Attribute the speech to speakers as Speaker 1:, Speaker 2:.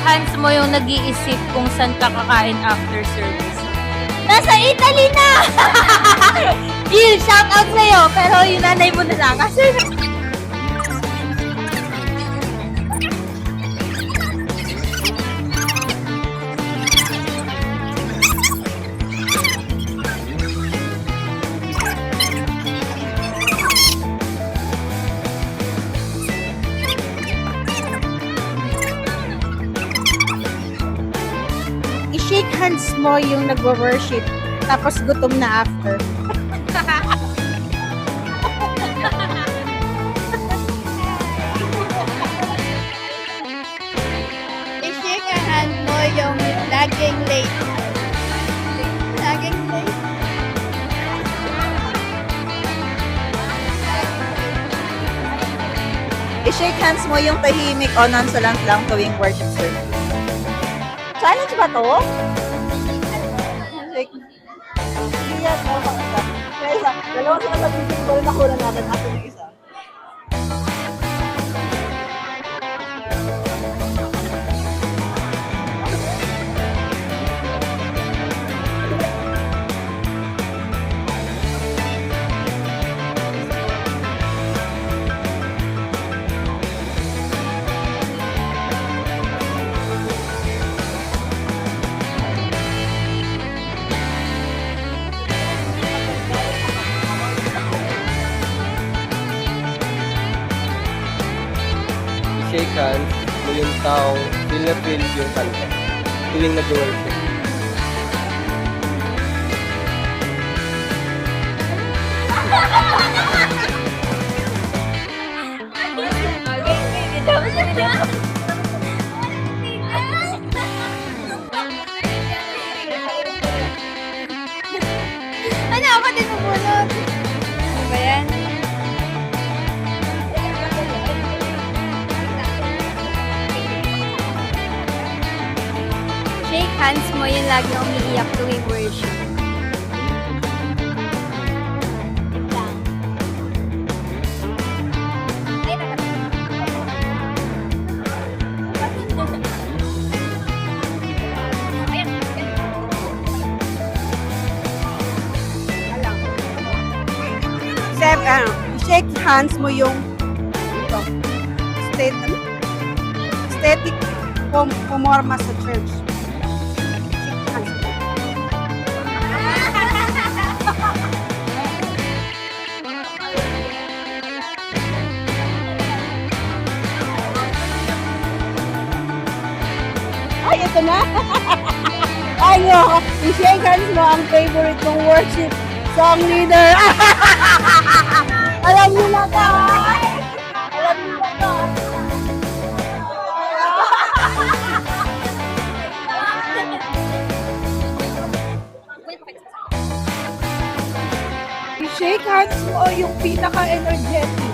Speaker 1: hands mo yung nag-iisip kung saan ka kakain after service. Nasa Italy na! Gil, shout out sa'yo, pero yung nanay mo na lang. Kasi
Speaker 2: I-shake hands mo yung nagwo-worship, tapos gutom na after.
Speaker 3: I-shake a hand mo yung laging late. Laging late.
Speaker 2: I-shake hands mo yung tahimik o nonchalant lang tuwing worship service. Challenge ba to? Shake. Hindi yan. Kaya isa. Dalawa sila mag-isip ko rin nakuha natin after ng isa.
Speaker 4: Shake hands mo yung taong feel na feel yung kanta tuwing nag-worship.
Speaker 3: Ano ako din bubunod? Ano ba yan? Shake hands mo yung lagi umiiyak tuwing worship.
Speaker 2: Shake hands mo yung ito, aesthetic pumorma sa church. Shake hands mo. Ay, ito na! Ay, no! I-shake hands mo ang favorite kong worship song leader. Alam niyo na to! Alam niyo na to! I-shake hands mo yung pinaka-energetic.